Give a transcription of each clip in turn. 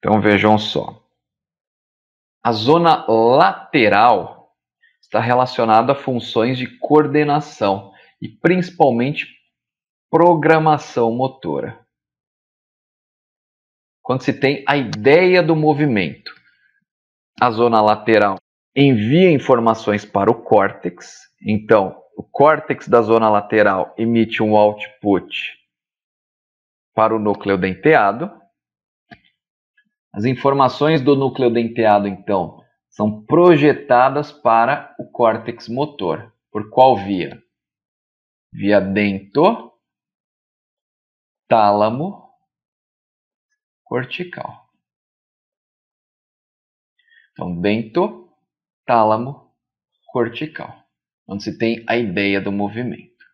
Então vejam só. A zona lateral está relacionada a funções de coordenação e principalmente programação motora. Quando se tem a ideia do movimento, a zona lateral envia informações para o córtex. Então, o córtex da zona lateral emite um output para o núcleo denteado. As informações do núcleo denteado, então, são projetadas para o córtex motor. Por qual via? Via dento-tálamo cortical. Então, dento-tálamo cortical, onde se tem a ideia do movimento.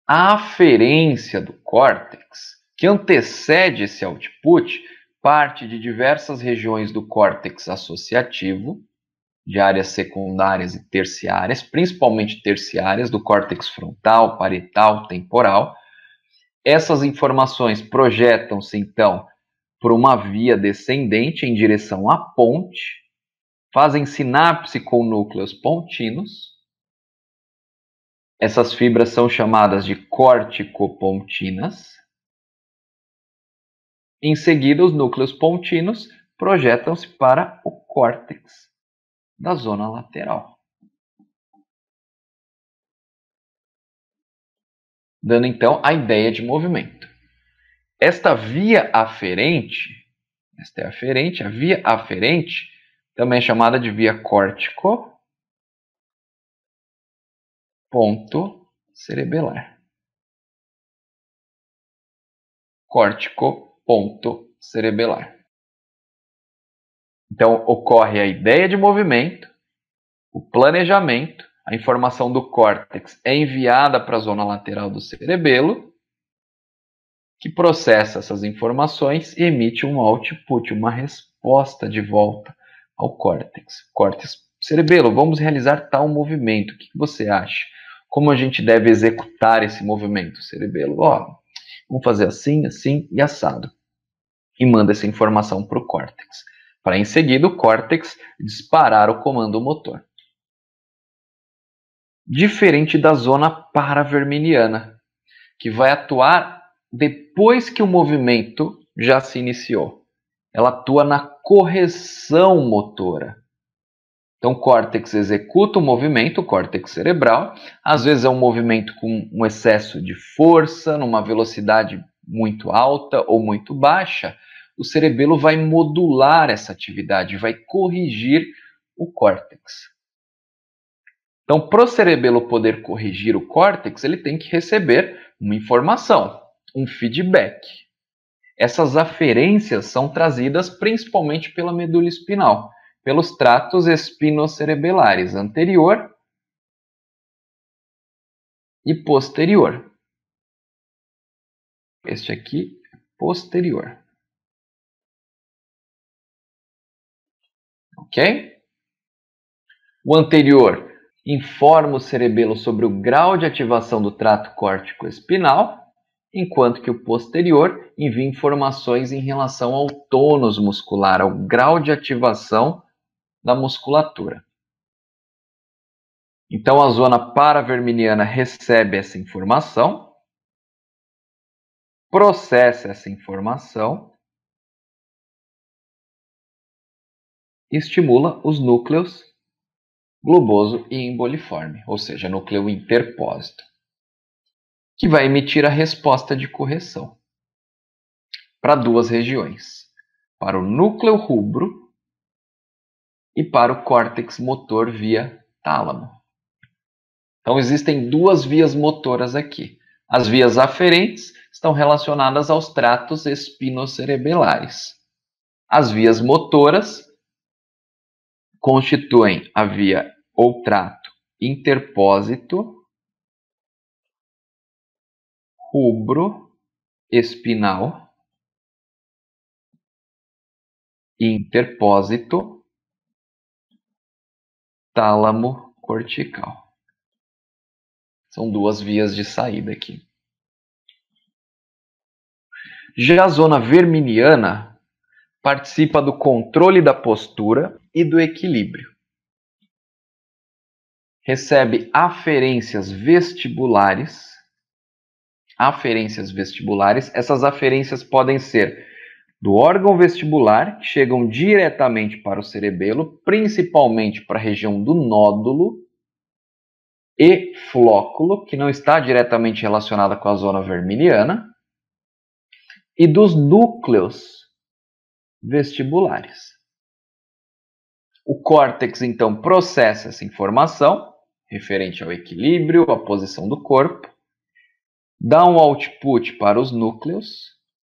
A aferência do córtex, que antecede esse output, parte de diversas regiões do córtex associativo, de áreas secundárias e terciárias, principalmente terciárias, do córtex frontal, parietal, temporal. Essas informações projetam-se, então, por uma via descendente em direção à ponte, fazem sinapse com núcleos pontinos. Essas fibras são chamadas de corticopontinas. Em seguida, os núcleos pontinos projetam-se para o córtex da zona lateral, dando então a ideia de movimento. Esta via aferente, a via aferente também é chamada de via córtico-ponto-cerebelar. Córtico-ponto-cerebelar. Então, ocorre a ideia de movimento, o planejamento, a informação do córtex é enviada para a zona lateral do cerebelo, que processa essas informações e emite um output, uma resposta de volta ao córtex. Córtex, cerebelo, vamos realizar tal movimento. O que você acha? Como a gente deve executar esse movimento, cerebelo? Vamos fazer assim, assim e assado. E manda essa informação para o córtex, para em seguida o córtex disparar o comando motor. Diferente da zona paravermiliana, que vai atuar depois que o movimento já se iniciou. Ela atua na correção motora. Então, o córtex executa o movimento, o córtex cerebral. Às vezes é um movimento com um excesso de força, numa velocidade muito alta ou muito baixa. O cerebelo vai modular essa atividade, vai corrigir o córtex. Então, para o cerebelo poder corrigir o córtex, ele tem que receber uma informação, um feedback. Essas aferências são trazidas principalmente pela medula espinal, pelos tratos espinocerebelares anterior e posterior. Este aqui é posterior. Ok? O anterior informa o cerebelo sobre o grau de ativação do trato córtico-espinal, enquanto que o posterior envia informações em relação ao tônus muscular, ao grau de ativação da musculatura. Então, a zona paravermiliana recebe essa informação, processa essa informação e estimula os núcleos globoso e emboliforme, ou seja, núcleo interpósito, que vai emitir a resposta de correção para duas regiões, para o núcleo rubro e para o córtex motor via tálamo. Então, existem duas vias motoras aqui. As vias aferentes estão relacionadas aos tratos espinocerebelares. As vias motoras constituem a via ou trato interpósito, rubro, espinal, interpósito, tálamo cortical. São duas vias de saída aqui. Já a zona vermiliana participa do controle da postura e do equilíbrio. Recebe aferências vestibulares. Essas aferências podem ser do órgão vestibular, que chegam diretamente para o cerebelo, principalmente para a região do nódulo, e flóculo, que não está diretamente relacionada com a zona vermiliana, e dos núcleos vestibulares. O córtex, então, processa essa informação, referente ao equilíbrio, à posição do corpo, dá um output para os núcleos,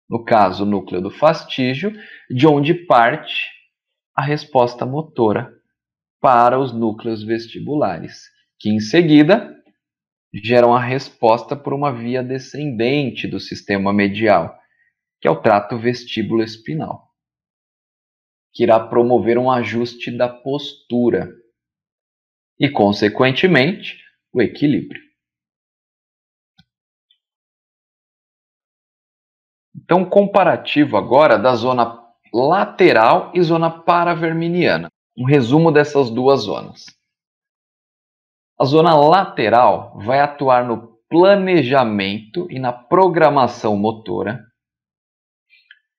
no caso, o núcleo do fastígio, de onde parte a resposta motora para os núcleos vestibulares, que em seguida geram a resposta por uma via descendente do sistema medial, que é o trato vestíbulo-espinal, que irá promover um ajuste da postura e, consequentemente, o equilíbrio. Então, comparativo agora da zona lateral e zona paravermiliana. Um resumo dessas duas zonas. A zona lateral vai atuar no planejamento e na programação motora.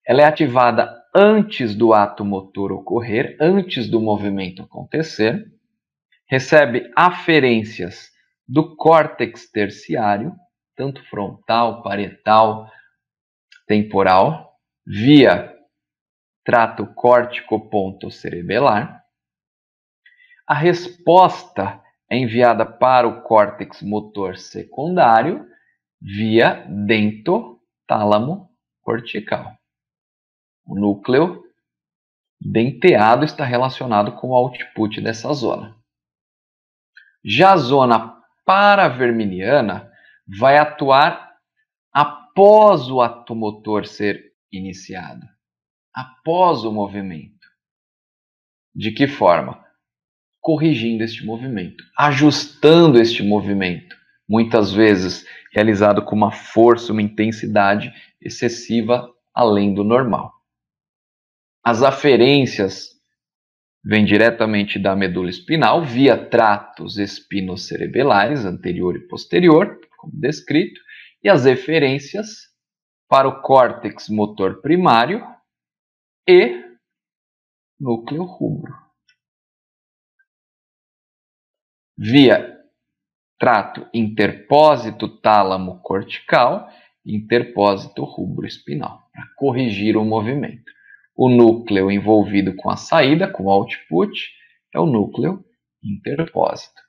Ela é ativada antes do ato motor ocorrer, antes do movimento acontecer. Recebe aferências do córtex terciário, tanto frontal, parietal, temporal, via trato córtico-ponto-cerebelar. A resposta é enviada para o córtex motor secundário via dentotálamo cortical. O núcleo denteado está relacionado com o output dessa zona. Já a zona paravermiliana vai atuar após o ato motor ser iniciado, após o movimento. De que forma? Corrigindo este movimento, ajustando este movimento, muitas vezes realizado com uma força, uma intensidade excessiva além do normal. As aferências vêm diretamente da medula espinal via tratos espinocerebelares anterior e posterior, como descrito, e as eferências para o córtex motor primário e núcleo rubro, via trato interpósito tálamo cortical e interpósito rubro espinal, para corrigir o movimento. O núcleo envolvido com a saída, com o output, é o núcleo interpósito.